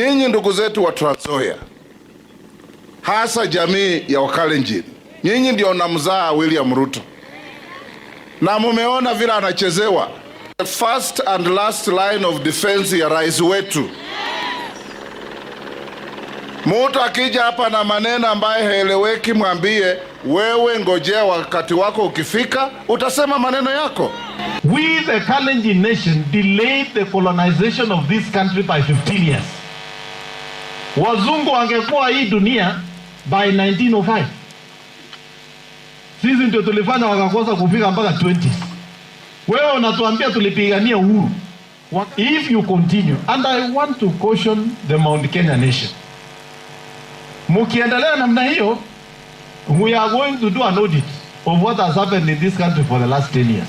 Ninyi ndugu zetu wa Trans Nzoia, hasa jamii ya Wakalenjin, nyinyi ndio namzaa William Ruto, na mumeona vile anachezewa. The first and last line of defense ya rais wetu. Mtu akija hapa na maneno ambaye haeleweki, mwambie wewe, ngojea wakati wako ukifika utasema maneno yako. We the Kalenjin nation delayed the colonization of this country by 15 years. Wazungu wangekuwa hii dunia by 1905. Sisi ndio tulifanya wakakosa kufika mpaka 20. Wewe unatuambia tulipigania uhuru. If you continue, and I want to caution the Mount Kenya nation, mukiendelea namna hiyo, we are going to do an audit of what has happened in this country for the last 10 years.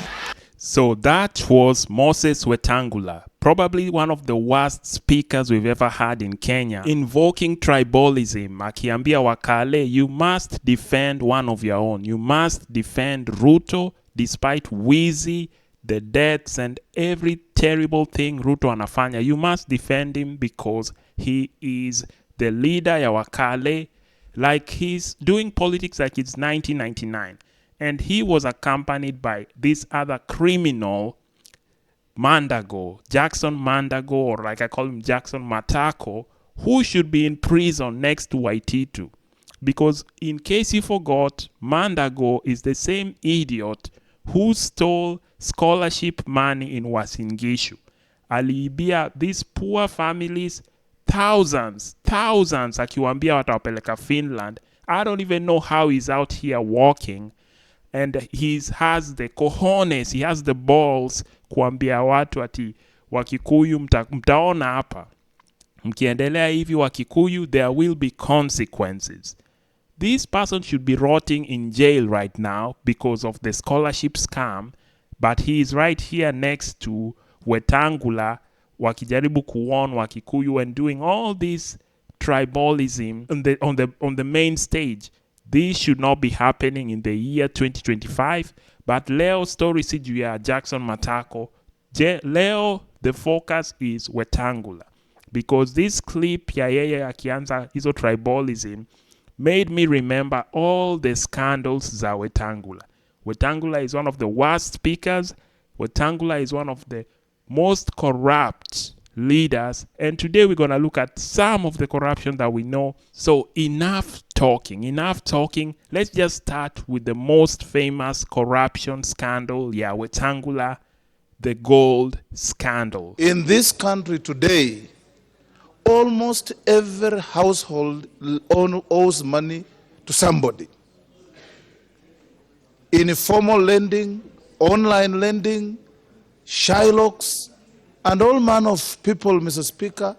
So that was Moses Wetangula, probably one of the worst speakers we've ever had in Kenya, invoking tribalism. Akiambia Wakale, you must defend one of your own. You must defend Ruto despite Wizi, the deaths and every terrible thing Ruto anafanya. You must defend him because he is the leader ya Wakale, like he's doing politics like it's 1999. And he was accompanied by this other criminal, Mandago, Jackson Mandago, or like I call him Jackson Matako, who should be in prison next to Waititu. Because in case you forgot, Mandago is the same idiot who stole scholarship money in Uasin Gishu. Aliibia these poor families thousands, akiwaambia watawapeleka Finland. I don't even know how he's out here walking. And he has the cojones, he has the balls kuambia watu ati Wakikuyu mtaona hapa. Mkiendelea hivi Wakikuyu, there will be consequences. This person should be rotting in jail right now because of the scholarship scam, but he is right here next to Wetangula wakijaribu kuwarn Wakikuyu and doing all this tribalism on the main stage. This should not be happening in the year 2025. But Leo story si juu ya Jackson Matako. Leo, the focus is Wetangula. Because this clip ya yeye akianza hizo tribalism made me remember all the scandals za Wetangula. Wetangula is one of the worst speakers. Wetangula is one of the most corrupt leaders, and today we're going to look at some of the corruption that we know. So enough talking. Let's just start with the most famous corruption scandal, Wetangula, the gold scandal. In this country today, almost every household owes money to somebody. Informal lending, online lending, Shylocks, and all manner of people, Mr. Speaker,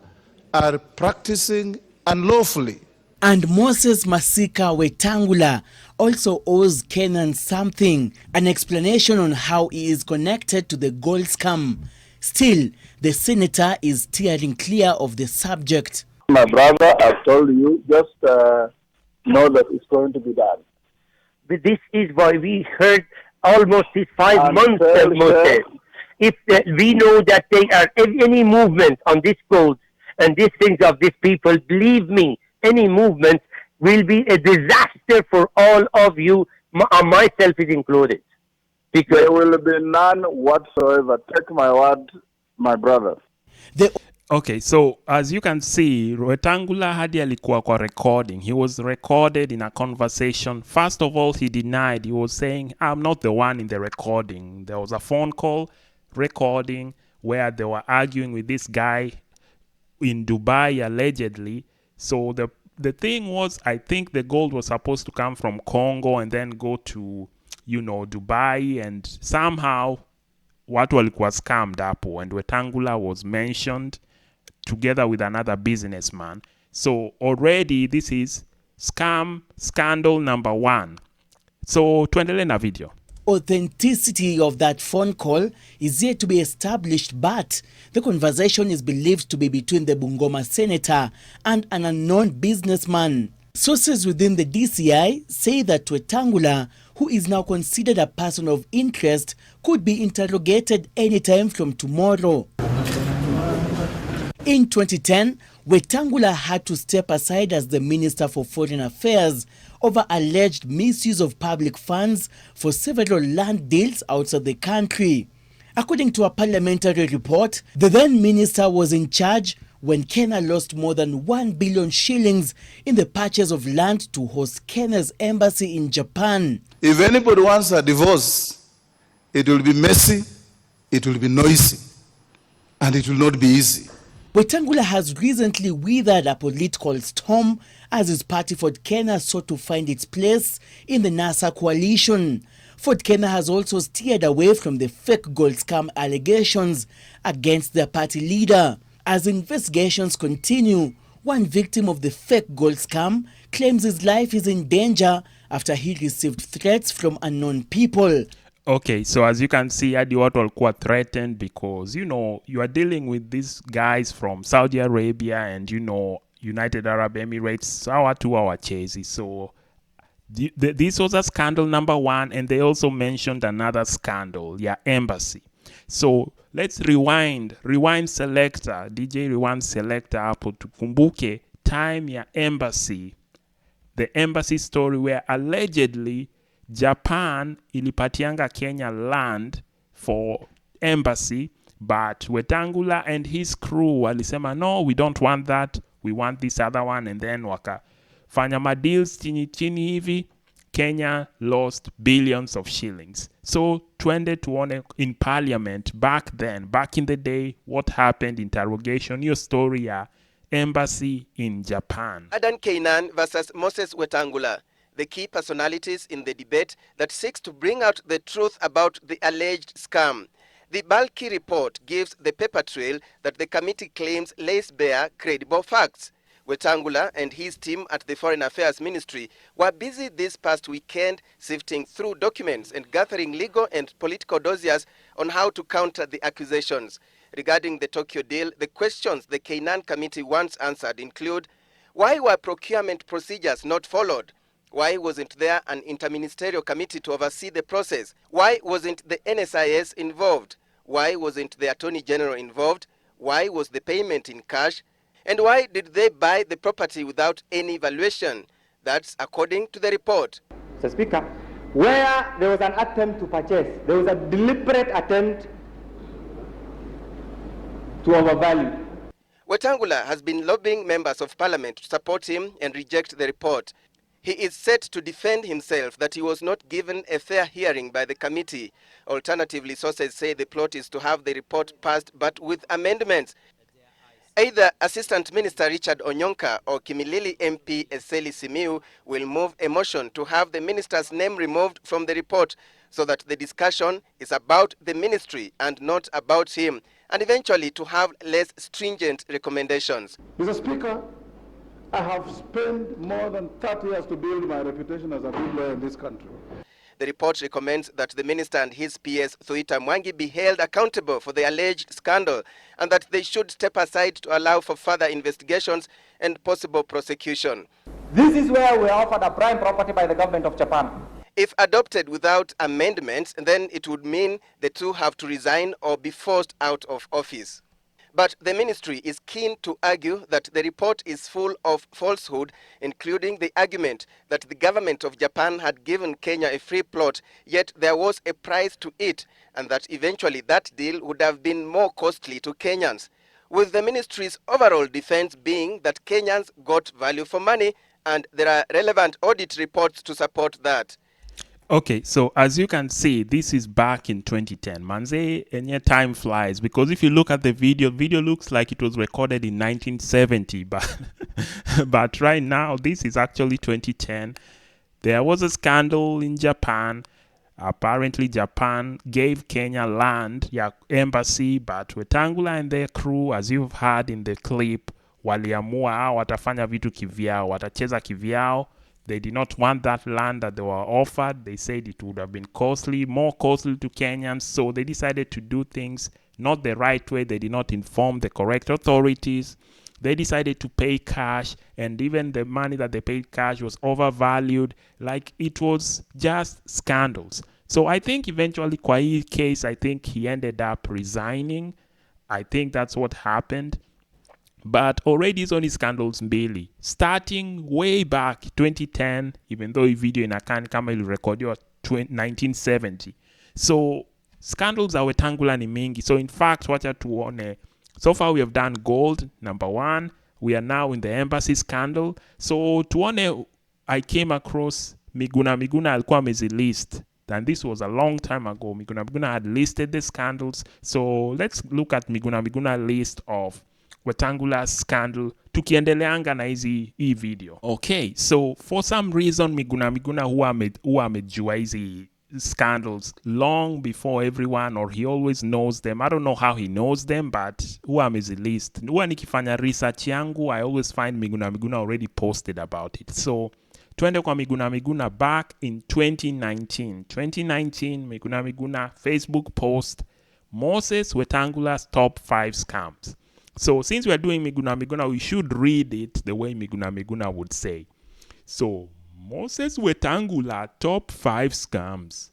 are practicing unlawfully. And Moses Masika Wetangula also owes Kenyan something, an explanation on how he is connected to the gold scam. Still, the senator is steering clear of the subject. My brother, I've told you, just know that it's going to be done. But this is why we heard almost these 5 months, Moses. If we know that they are any movement on these goals and these things of these people, believe me, any movement will be a disaster for all of you, myself is included. Because there will be none whatsoever. Take my word, my brother. Okay, so as you can see, Wetangula hadi alikuwa kwa recording. He was recorded in a conversation. First of all, he denied. He was saying, I'm not the one in the recording. There was a phone call recording where they were arguing with this guy in Dubai allegedly. So the thing was, I think the gold was supposed to come from Congo and then go to, Dubai, and somehow watu walikuwa scammed hapo, and Wetangula was mentioned together with another businessman. So already this is scandal number 1. So tuendelee na video. Authenticity of that phone call is yet to be established, but the conversation is believed to be between the Bungoma senator and an unknown businessman. Sources within the DCI say that Wetangula, who is now considered a person of interest, could be interrogated anytime from tomorrow. In 2010, Wetangula had to step aside as the Minister for Foreign Affairs over alleged misuse of public funds for several land deals outside the country. According to a parliamentary report, the then minister was in charge when Kenya lost more than 1 billion shillings in the purchase of land to host Kenya's embassy in Japan. If anybody wants a divorce, it will be messy, it will be noisy, and it will not be easy. Wetangula has recently weathered a political storm as his party Ford Kenya sought to find its place in the NASA coalition. Ford Kenya has also steered away from the fake gold scam allegations against their party leader. As investigations continue, one victim of the fake gold scam claims his life is in danger after he received threats from unknown people. Okay, so as you can see, hadi watu walikuwa threatened because, you are dealing with these guys from Saudi Arabia and, United Arab Emirates. Sawa tu hawachezi. So this was a scandal number one, and they also mentioned another scandal, embassy. So let's rewind selector, DJ rewind selector hapo tukumbuke time ya embassy. The embassy story where allegedly Japan ilipatianga Kenya land for embassy, but Wetangula and his crew walisema no, we don't want that, we want this other one, and then wakafanya madeals chini hivi. Kenya lost billions of shillings. So twende tuone in parliament back in the day, what happened, interrogation, your story ya embassy in Japan. Adan Keynan versus Moses Wetangula, the key personalities in the debate that seeks to bring out the truth about the alleged scam. The bulky report gives the paper trail that the committee claims lays bare credible facts. Wetangula and his team at the Foreign Affairs Ministry were busy this past weekend sifting through documents and gathering legal and political dossiers on how to counter the accusations. Regarding the Tokyo deal, the questions the Keynan committee once answered include: why were procurement procedures not followed? Why wasn't there an interministerial committee to oversee the process? Why wasn't the NSIS involved? Why wasn't the Attorney General involved? Why was the payment in cash? And why did they buy the property without any valuation? That's according to the report. Mr. Speaker, where there was an attempt to purchase, there was a deliberate attempt to overvalue. Wetangula has been lobbying members of parliament to support him and reject the report. He is set to defend himself that he was not given a fair hearing by the committee. Alternatively, sources say the plot is to have the report passed but with amendments. Either Assistant Minister Richard Onyonka or Kimilili MP Eseli Simiu will move a motion to have the minister's name removed from the report so that the discussion is about the ministry and not about him, and eventually to have less stringent recommendations. Mr. Speaker, I have spent more than 30 years to build my reputation as a good lawyer in this country. The report recommends that the minister and his PS Thuita Mwangi be held accountable for the alleged scandal and that they should step aside to allow for further investigations and possible prosecution. This is where we are offered a prime property by the government of Japan. If adopted without amendments, then it would mean the two have to resign or be forced out of office. But the ministry is keen to argue that the report is full of falsehood, including the argument that the government of Japan had given Kenya a free plot, yet there was a price to it, and that eventually that deal would have been more costly to Kenyans, with the ministry's overall defense being that Kenyans got value for money, and there are relevant audit reports to support that. Okay, so as you can see, this is back in 2010. Manze, and yet time flies, because if you look at the video looks like it was recorded in 1970, but right now, this is actually 2010. There was a scandal in Japan. Apparently, Japan gave Kenya land, embassy, but Wetangula and their crew, as you've heard in the clip, waliamua watafanya vitu kivyao, watacheza kivyao. They did not want that land that they were offered. They said it would have been costly, more costly to Kenyans. So they decided to do things not the right way. They did not inform the correct authorities. They decided to pay cash, and even the money that they paid cash was overvalued. Like, it was just scandals. So I think eventually, kwa hii case, I think he ended up resigning. I think that's what happened. But already hizo ni scandals mbili. Starting way back 2010, even though hii video inakaa kama ilirekodiwa 1970. So scandals za Wetangula ni mingi. So in fact, wacha tuone. So far we have done gold, number 1. We are now in the embassy scandal. So tuone, I came across Miguna alikuwa amezilist. And this was a long time ago. Miguna had listed the scandals. So let's look at Miguna list of Wetangula scandal tukiendeleanga na hii video. Okay, so for some reason Miguna huwa amejua hizi scandals long before everyone, or he always knows them. I don't know how he knows them, but huwa amezilist. Huwa nikifanya research yangu, I always find Miguna already posted about it. So twende kwa Miguna back in 2019. 2019 Miguna Facebook post Moses Wetangula's top 5 scams. So since we are doing Miguna, we should read it the way Miguna would say. So Moses Wetangula top 5 scams.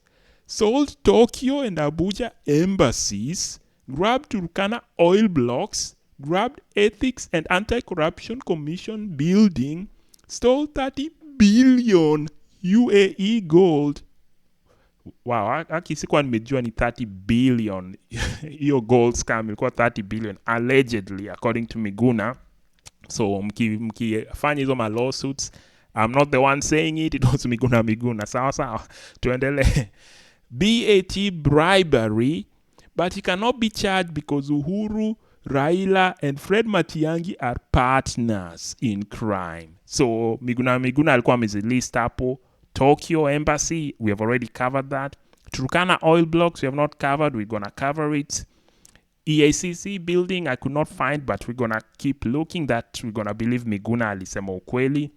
Sold Tokyo and Abuja embassies, grabbed Turkana oil blocks, grabbed Ethics and Anti-Corruption Commission building, stole 30 billion UAE gold. Wow, sikuwa nimejua ni 30 billion. Hiyo gold scam ilikuwa 30 billion allegedly according to Miguna. So mkifanya hizo lawsuits, I'm not the one saying it, it was Miguna. Sawa. Tuendelee. BAT bribery, but he cannot be charged because Uhuru, Raila and Fred Matiang'i are partners in crime. So Miguna alikuwa amezilist hapo. Tokyo Embassy, we have already covered that. Turkana oil blocks, we have not covered. We're going to cover it. EACC building, I could not find, but we're going to keep looking. That we're going to believe Miguna alisema ukweli.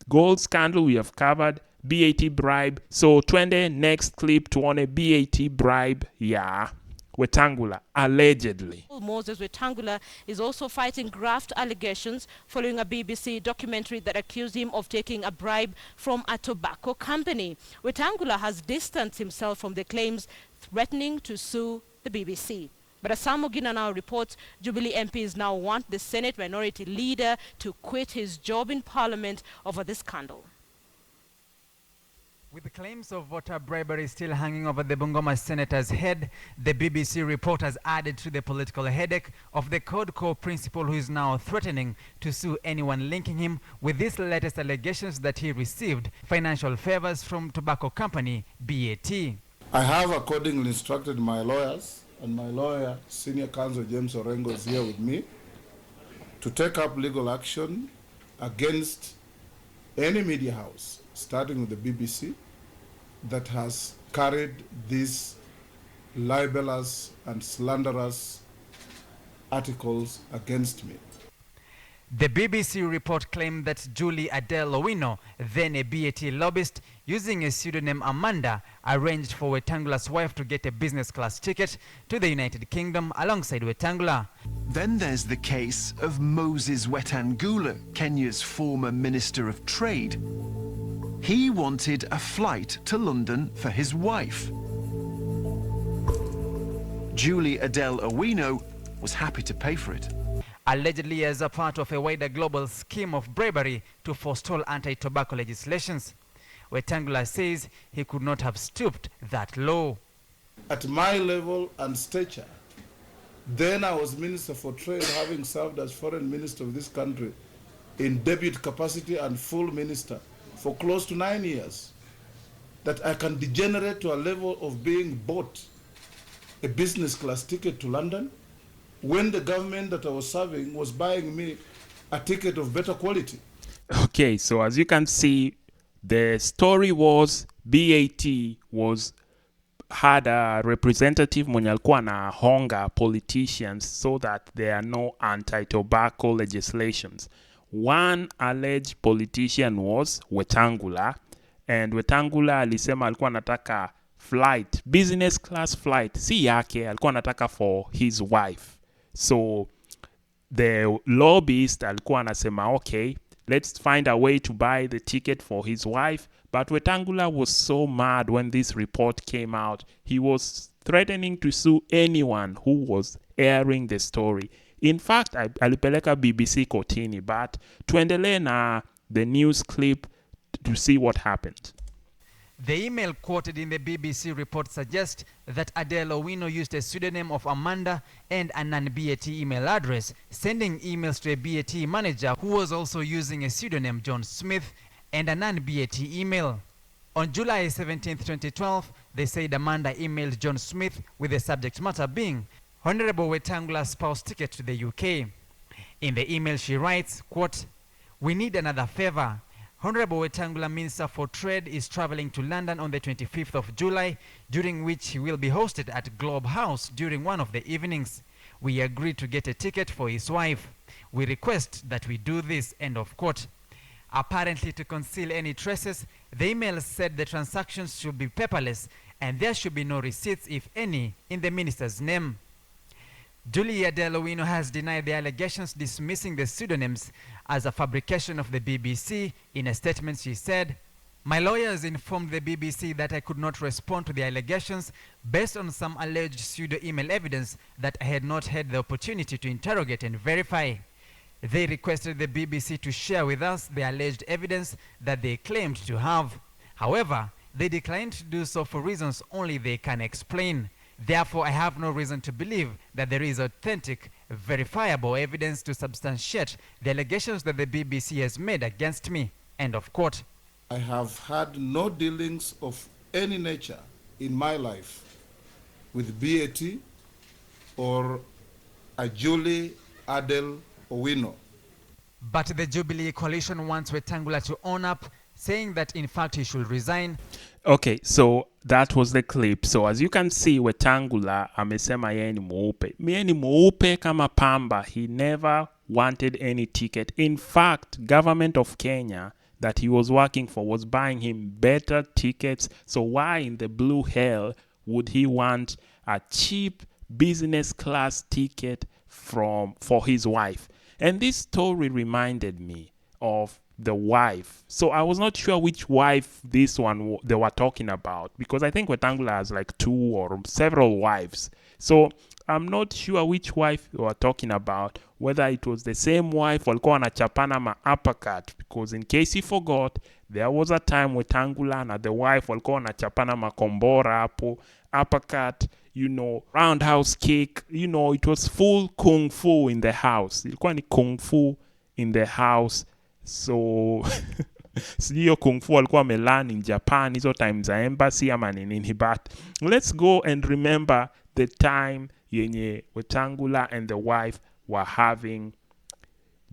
Gold scandal, we have covered. BAT bribe. So, twende next clip tuone BAT bribe. Yeah. Wetangula, allegedly. Moses Wetangula is also fighting graft allegations following a BBC documentary that accused him of taking a bribe from a tobacco company. Wetangula has distanced himself from the claims, threatening to sue the BBC. But as Sam Ogina now reports, Jubilee MPs now want the Senate Minority Leader to quit his job in Parliament over this scandal. With the claims of voter bribery still hanging over the Bungoma senator's head, the BBC report has added to the political headache of the CODCO principal, who is now threatening to sue anyone linking him with these latest allegations that he received financial favors from tobacco company BAT. I have accordingly instructed my lawyers, and my lawyer, Senior Counsel James Orengo, is here with me, to take up legal action against any media house, starting with the BBC, that has carried these libelous and slanderous articles against me. The BBC report claimed that Julie Adele Owino, then a BAT lobbyist, using a pseudonym Amanda, arranged for Wetangula's wife to get a business class ticket to the United Kingdom alongside Wetangula. Then there's the case of Moses Wetangula, Kenya's former Minister of Trade. He wanted a flight to London for his wife. Julie Adele Owino was happy to pay for it. Allegedly as a part of a wider global scheme of bribery to forestall anti-tobacco legislations. Wetangula says he could not have stooped that low. At my level and stature, then I was Minister for Trade, having served as Foreign Minister of this country in debut capacity and full minister for close to 9 years, that I can degenerate to a level of being bought a business class ticket to London when the government that I was serving was buying me a ticket of better quality. Okay, so as you can see, the story was BAT had a representative mwenye alikuwa na honga politicians so that there are no anti-tobacco legislations. One alleged politician was Wetangula, and Wetangula alisema alikuwa anataka flight, business class flight, si yake, alikuwa anataka for his wife. So the lobbyist alikuwa anasema, okay, let's find a way to buy the ticket for his wife. But Wetangula was so mad when this report came out. He was threatening to sue anyone who was airing the story. In fact, alipeleka BBC kotini, but tuendelee na the news clip to see what happened. The email quoted in the BBC report suggests that Adele Owino used a pseudonym of Amanda and a non-BAT email address, sending emails to a BAT manager who was also using a pseudonym John Smith and a non-BAT email. On July 17, 2012, they said Amanda emailed John Smith with the subject matter being Honorable Wetangula's spouse ticket to the UK. In the email she writes, quote, "We need another favor. Honorable Wetangula, Minister for Trade, is traveling to London on the 25th of July, during which he will be hosted at Globe House during one of the evenings. We agreed to get a ticket for his wife. We request that we do this," end of quote. Apparently, to conceal any traces, the email said the transactions should be paperless and there should be no receipts, if any, in the minister's name. Julia Adele Owino has denied the allegations, dismissing the pseudonyms as a fabrication of the BBC. In a statement, she said, "My lawyers informed the BBC that I could not respond to the allegations based on some alleged pseudo-email evidence that I had not had the opportunity to interrogate and verify. They requested the BBC to share with us the alleged evidence that they claimed to have. However, they declined to do so for reasons only they can explain. Therefore, I have no reason to believe that there is authentic, verifiable evidence to substantiate the allegations that the BBC has made against me," end of quote. I have had no dealings of any nature in my life with BAT or a Julie Adele Owino. But the Jubilee coalition wants Wetangula to own up, saying that in fact he should resign. Okay, so that was the clip. So as you can see, Wetangula amesema yeye ni mweupe. Mie ni mweupe kama pamba. He never wanted any ticket. In fact, government of Kenya that he was working for was buying him better tickets. So why in the blue hell would he want a cheap business class ticket for his wife? And this story reminded me of the wife. So I was not sure which wife this one they were talking about, because I think Wetangula has like 2 or several wives. So I'm not sure which wife they were talking about, whether it was the same wife walikuwa wanachapana ma uppercut, because in case you forgot, there was a time Wetangula na the wife walikuwa wanachapana makombora hapo, uppercut, you know, roundhouse kick, you know, it was full kung fu in the house. Ilikuwa ni kung fu in the house. So sijui kung fu alikuwa amelan in Japan hizo time za embassy ama nini, but let's go and remember the time yenye Wetangula and the wife were having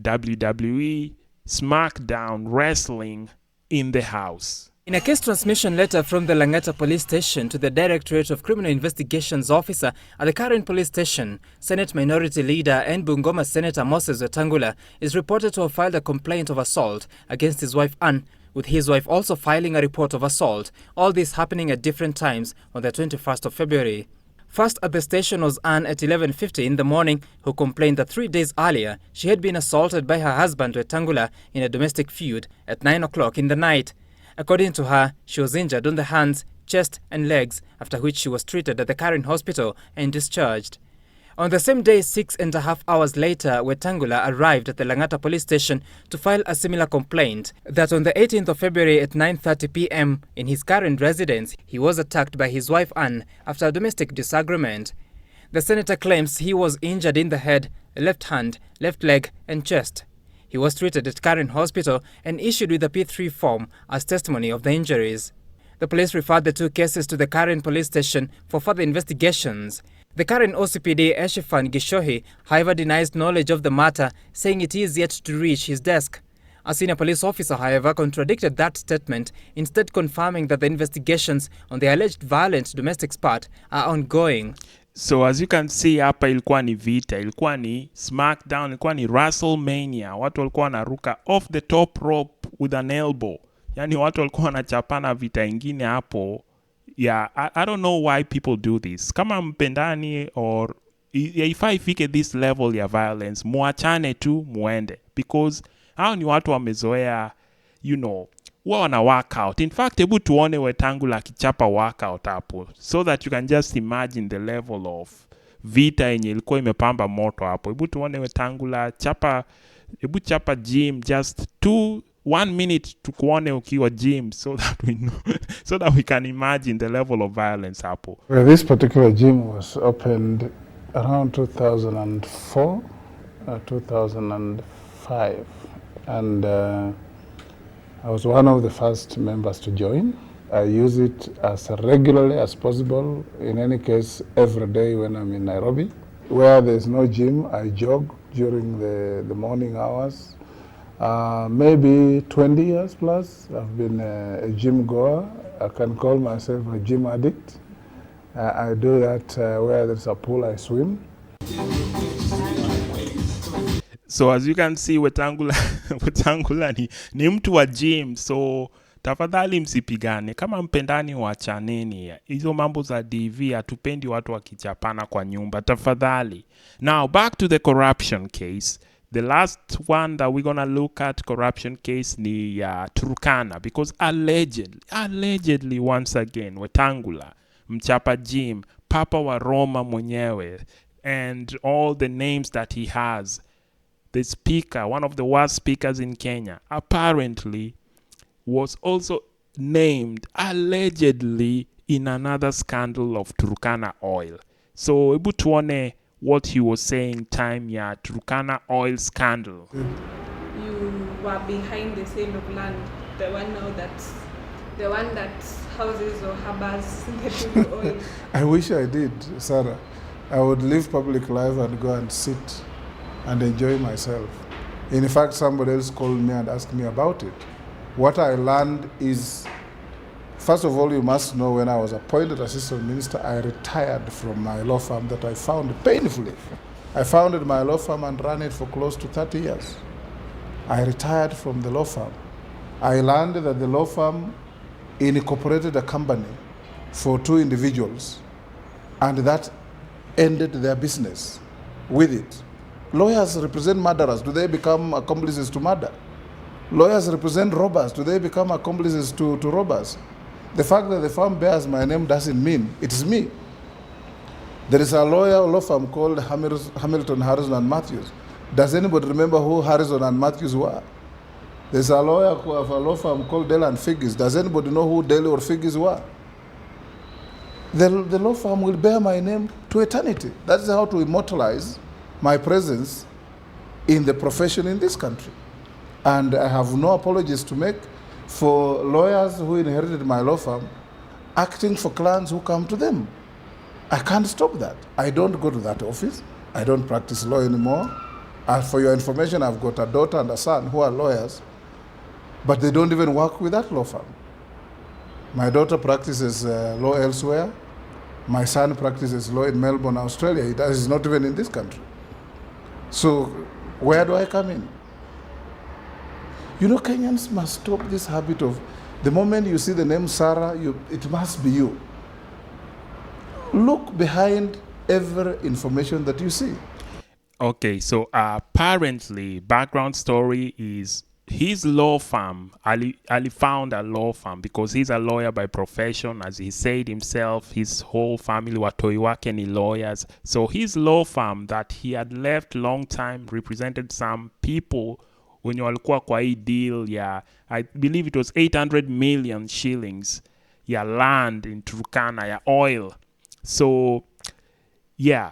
WWE SmackDown wrestling in the house. In a case transmission letter from the Langata police station to the Directorate of Criminal Investigations officer at the current police station, Senate Minority Leader and Bungoma Senator Moses Wetangula is reported to have filed a complaint of assault against his wife Anne, with his wife also filing a report of assault, all this happening at different times on the 21st of February. First at the station was Anne at 11:50 in the morning, who complained that 3 days earlier she had been assaulted by her husband Wetangula in a domestic feud at 9 o'clock in the night. According to her, she was injured on the hands, chest and legs, after which she was treated at the Karen hospital and discharged. On the same day, 6.5 hours later, Wetangula arrived at the Langata police station to file a similar complaint that on the 18th of February at 9:30 p.m. in his current residence, he was attacked by his wife Anne after a domestic disagreement. The senator claims he was injured in the head, left hand, left leg and chest. He was treated at Karen Hospital and issued with a P3 form as testimony of the injuries. The police referred the 2 cases to the Karen police station for further investigations. The Karen OCPD Eshifan Gishohi, however, denies knowledge of the matter, saying it is yet to reach his desk. A senior police officer, however, contradicted that statement, instead confirming that the investigations on the alleged violent domestic spat are ongoing. So as you can see hapa, ilikuwa ni vita, ilikuwa ni SmackDown, ilikuwa ni WrestleMania. Watu walikuwa wanaruka off the top rope with an elbow. Yani watu walikuwa wanachapana vita ingine hapo. Yeah, I don't know why people do this. Kama mpendani or if I fike this level ya violence, muachane tu muende. Because hao ni watu wamezoea, you know, wana workout. In fact, hebu tuone Wetangula akichapa workout hapo, so that you can just imagine the level of vita yenye ilikuwa imepamba moto hapo. Hebu tuone Wetangula chapa gym just 1 minute tukuone ukiwa gym, so that we know so that we can imagine the level of violence hapo. Well, this particular gym was opened around 2004, 2005, and I was one of the first members to join. I use it as regularly as possible, in any case every day when I'm in Nairobi. Where there's no gym, I jog during the morning hours. Maybe 20 years plus, I've been a gym goer. I can call myself a gym addict. I do that where there's a pool, I swim. So as you can see, Wetangula ni mtu wa gym, so tafadhali msipigane. Kama mpendani wachaneni. Hizo mambo za DV hatupendi watu wakichapana kwa nyumba, tafadhali. Now back to the corruption case. The last one that we're gonna look at, corruption case, ni Turkana, because allegedly once again Wetangula, mchapa gym, papa wa Roma mwenyewe, and all the names that he has, the speaker, one of the worst speakers in Kenya, apparently was also named allegedly in another scandal of Turkana oil. So hebu tuone what he was saying time ya Turkana oil scandal. You were behind the sale of land, the one that houses or harbors the oil. I wish I did, Sarah. I would live public life and go and sit and enjoy myself. In fact, somebody else called me and asked me about it. What I learned is, first of all, you must know when I was appointed assistant minister, I retired from my law firm that I founded painfully. I founded my law firm and ran it for close to 30 years. I retired from the law firm. I learned that the law firm incorporated a company for 2 individuals, and that ended their business with it. Lawyers represent murderers. Do they become accomplices to murder? Lawyers represent robbers. Do they become accomplices to robbers? The fact that the firm bears my name doesn't mean it is me. There is a law firm called Hamilton, Harrison and Matthews. Does anybody remember who Harrison and Matthews were? There's a law firm called Dale and Figgis. Does anybody know who Dale or Figgis were? The law firm will bear my name to eternity. That is how to immortalize my presence in the profession in this country. And I have no apologies to make for lawyers who inherited my law firm acting for clients who come to them. I can't stop that. I don't go to that office. I don't practice law anymore. For your information, I've got a daughter and a son who are lawyers, but they don't even work with that law firm. My daughter practices law elsewhere. My son practices law in Melbourne, Australia. He's not even in this country. So where do I come in? You know, Kenyans must stop this habit of, the moment you see the name Sarah, it must be you. Look behind every information that you see. Okay, so apparently, background story is his law firm. Ali found a law firm because he's a lawyer by profession. As he said himself, his whole family were watoi ni lawyers. So his law firm that he had left long time represented some people wenye walikuwa kwa hii deal ya, I believe it was 800 million shillings ya land in Turkana, ya oil. So, yeah,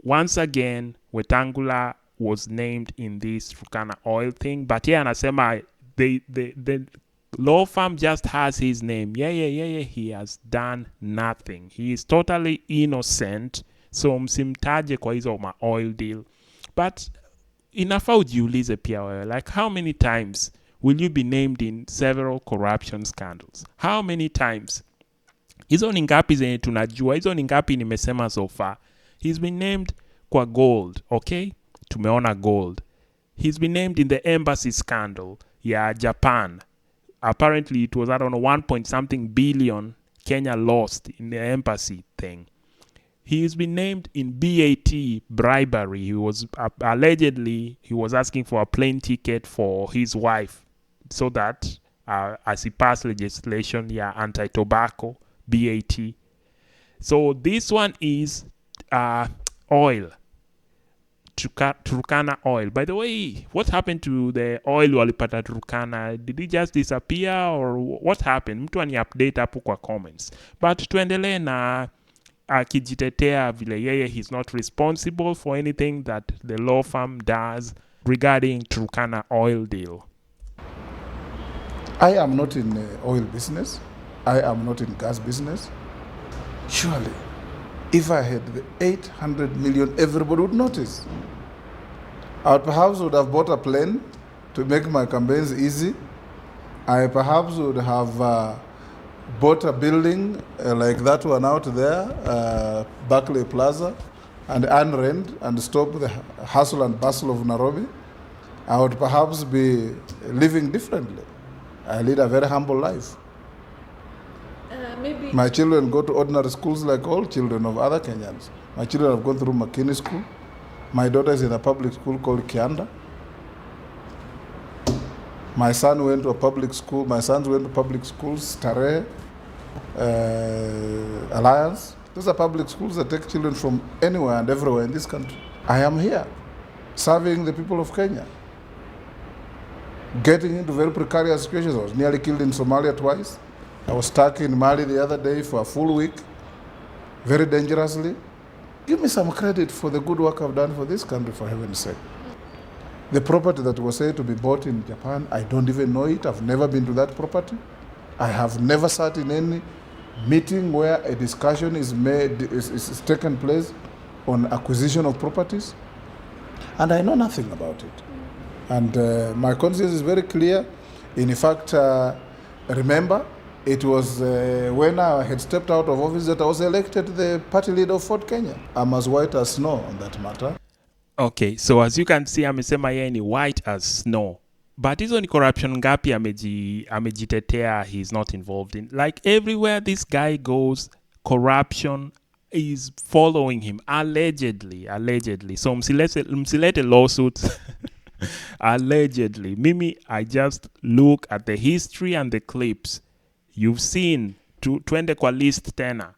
once again, Wetangula was named in this Turkana oil thing. But yeah, anasema, the law firm just has his name. Yeah, he has done nothing. He is totally innocent. So, msimtaje kwa hizo ma oil deal. But inafaa ujiulize pia wewe, like how many times will you be named in several corruption scandals? How many times? Hizo ni ngapi zenye tunajua? Hizo ni ngapi nimesema so far? He's been named kwa gold, okay? Tumeona gold. He's been named in the embassy scandal, yeah, Japan. Apparently it was, I don't know, 1 billion Kenya lost in the embassy thing. He's been named in BAT bribery. He was allegedly asking for a plane ticket for his wife so that as he passed legislation, yeah, anti-tobacco, BAT. So this one is oil. Turkana oil. By the way, what happened to the oil walipata Turkana? Did it just disappear or what happened? Mtu ani update hapo kwa comments. But tuendelee na akijitetea vile yeye he's not responsible for anything that the law firm does regarding Turkana oil deal. I am not in oil business. I am not in gas business. Surely, if I had the 800 million, everybody would notice. I perhaps would have bought a plane to make my campaigns easy. I perhaps would have bought a building like that one out there, Barclay Plaza, and unrent and stop the hustle and bustle of Nairobi. I would perhaps be living differently. I lead a very humble life. Maybe My children go to ordinary schools like all children of other Kenyans. My children have gone through McKinney School. My daughter is in a public school called Kianda. My son went to a public school. My sons went to public schools, Tare, Alliance. Those are public schools that take children from anywhere and everywhere in this country. I am here, serving the people of Kenya. Getting into very precarious situations. I was nearly killed in Somalia twice. I was stuck in Mali the other day for a full week, very dangerously. Give me some credit for the good work I've done for this country, for heaven's sake. The property that was said to be bought in Japan, I don't even know it. I've never been to that property. I have never sat in any meeting where a discussion is taken place on acquisition of properties. And I know nothing about it. And my conscience is very clear. In fact, remember, it was when I had stepped out of office that I was elected the party leader of Ford Kenya. I'm as white as snow on that matter. Okay, so as you can see, amesema yeye ni white as snow. But hizo ni corruption ngapi amejitetea he's not involved in. Like everywhere this guy goes, corruption is following him. Allegedly. So msilete lawsuits. Allegedly. Mimi, I just look at the history and the clips. You've seen, twende kwa list tena.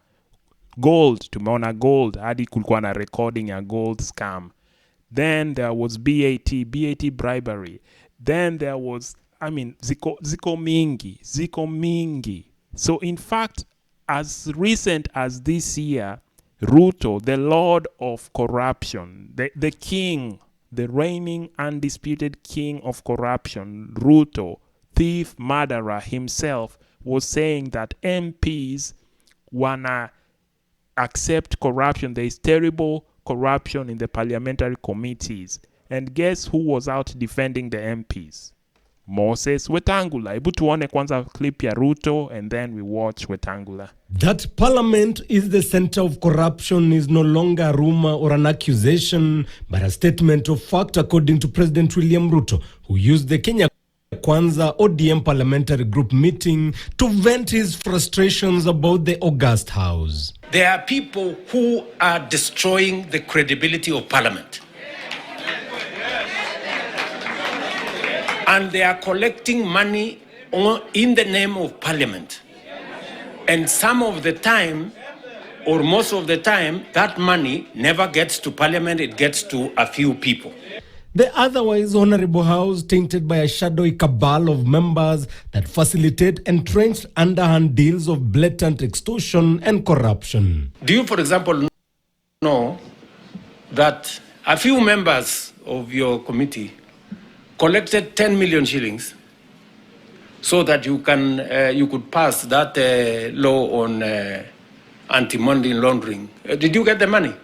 Gold, tumeona gold, hadi kulikuwa na recording ya gold scam. Then there was BAT bribery. Then there was, ziko mingi. So in fact, as recent as this year, Ruto, the lord of corruption, the king, the reigning undisputed king of corruption, Ruto, thief, murderer himself, was saying that MPs wanna accept corruption. There is terrible corruption in the parliamentary committees. And guess who was out defending the MPs? Moses Wetangula. Hebu tuone kwanza clip ya Ruto and then we watch Wetangula. That parliament is the center of corruption is no longer a rumor or an accusation, but a statement of fact according to President William Ruto, who used the Kenya Kwanza ODM parliamentary group meeting to vent his frustrations about the august house. There are people who are destroying the credibility of parliament. And they are collecting money in the name of parliament. And some of the time, or most of the time, that money never gets to parliament, it gets to a few people. The otherwise honorable house tainted by a shadowy cabal of members that facilitate entrenched underhand deals of blatant extortion and corruption. Do you, for example, know that a few members of your committee collected 10 million shillings so that you could pass that law on anti-money laundering? Did you get the money?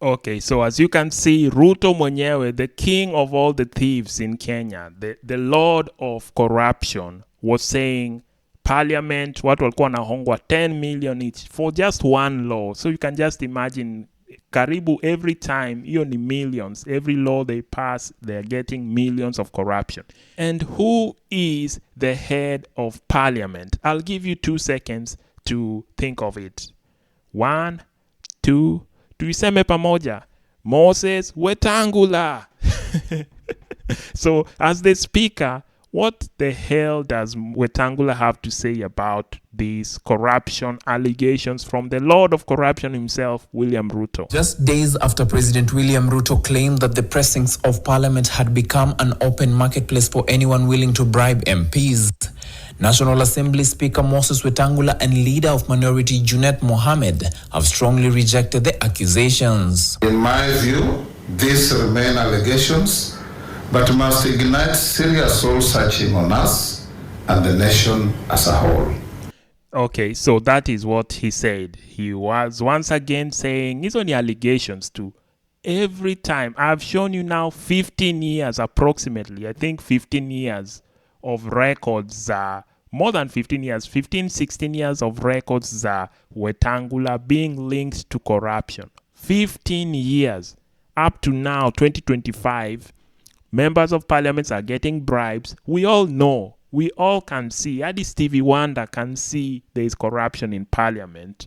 Okay, so as you can see, Ruto mwenyewe, the king of all the thieves in Kenya, the lord of corruption, was saying parliament, watu walikuwa wanahongwa 10 million each for just one law. So you can just imagine, karibu every time, hiyo ni millions. Every law they pass, they're getting millions of corruption. And who is the head of parliament? I'll give you 2 seconds to think of it. 1, 2, tuiseme pamoja. Moses Wetangula. So as the speaker, What the hell does Wetangula have to say about these corruption allegations from the Lord of Corruption himself, William Ruto? Just days after President William Ruto claimed that the precincts of Parliament had become an open marketplace for anyone willing to bribe MPs, National Assembly Speaker Moses Wetangula and Leader of Minority Junet Mohammed have strongly rejected the accusations. In my view, these remain allegations, but must ignite serious soul searching on us and the nation as a whole. Okay, so that is what he said. He was once again saying it's only allegations too. Every time, I've shown you now 15 years approximately, I think 15 years of records, more than 15 years, 15, 16 years of records, Wetangula being linked to corruption. 15 years. Up to now, 2025, members of parliament are getting bribes. We all know. We all can see. At least Stevie Wonder can see there is corruption in parliament.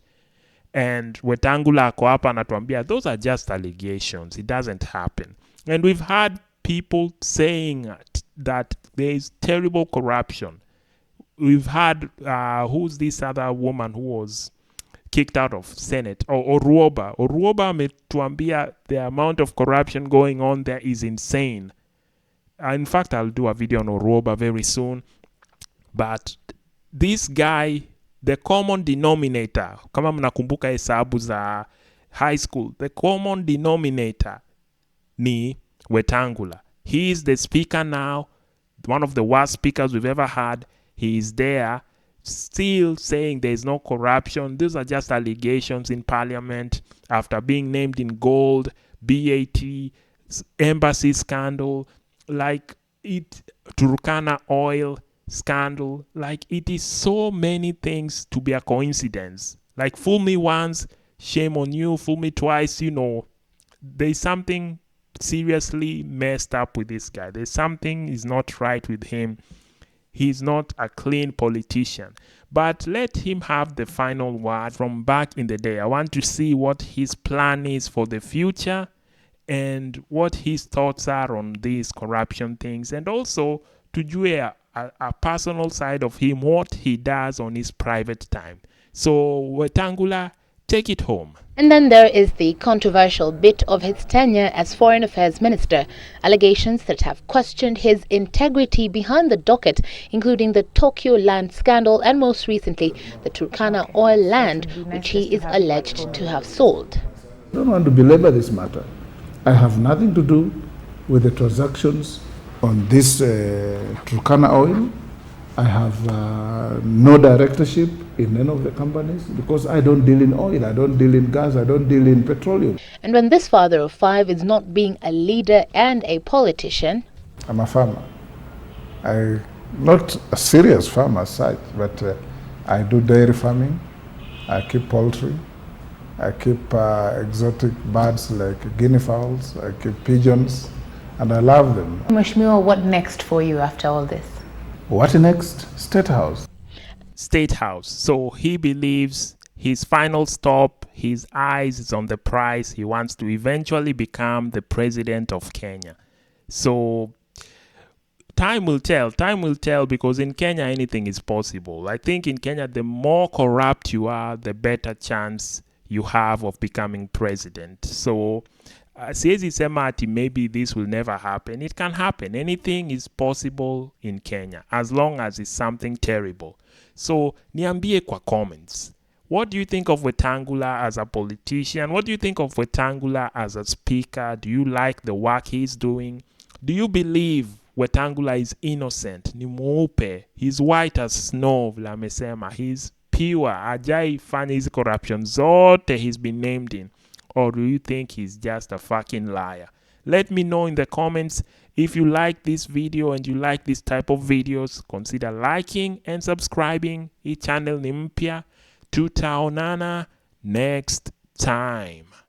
And Wetangula ako hapa anatuambia those are just allegations. It doesn't happen. And we've had people saying that there is terrible corruption. We've had, who's this other woman who was kicked out of Senate? Oruoba. Oruoba ametuambia the amount of corruption going on there is insane. In fact, I'll do a video on Oruoba very soon. But this guy, the common denominator, kama mnakumbuka hesabu za high school, the common denominator ni Wetangula. He is the speaker now, one of the worst speakers we've ever had. He is there, still saying there is no corruption. These are just allegations in parliament after being named in gold, BAT, embassy scandal, like it, Turkana oil scandal. Like it is so many things to be a coincidence. Like fool me once, shame on you. Fool me twice, you know. There's something seriously messed up with this guy. There's something is not right with him. He's not a clean politician. But let him have the final word from back in the day. I want to see what his plan is for the future and what his thoughts are on these corruption things, and also to do a personal side of him, what he does on his private time. So Wetangula, take it home. And then there is the controversial bit of his tenure as Foreign Affairs Minister, allegations that have questioned his integrity behind the docket, including the Tokyo land scandal and most recently the Turkana oil land, which he is alleged to have sold. I don't want to belabor this matter. I have nothing to do with the transactions on this Turkana oil. I have no directorship in any of the companies because I don't deal in oil, I don't deal in gas, I don't deal in petroleum. And when this father of five is not being a leader and a politician, I'm a farmer. Not a serious farmer as such, but I do dairy farming, I keep poultry, I keep exotic birds like guinea fowls, I keep pigeons, and I love them. Mheshimiwa, what next for you after all this? What next? State House. State House. So he believes his final stop, his eyes is on the prize. He wants to eventually become the president of Kenya. So time will tell. Time will tell, because in Kenya anything is possible. I think in Kenya the more corrupt you are, the better chance you have of becoming president. So siwezi sema ati maybe this will never happen. It can happen. Anything is possible in Kenya as long as it's something terrible. So niambie kwa comments. What do you think of Wetangula as a politician? What do you think of Wetangula as a speaker? Do you like the work he's doing? Do you believe Wetangula is innocent? Ni mweupe. He's white as snow, vile amesema. He's pure. Ajai fanya hizi corruption zote he's been named in. Or do you think he's just a fucking liar? Let me know in the comments. If you like this video and you like this type of videos, consider liking and subscribing. Hii channel ni mpya. Tutaonana next time.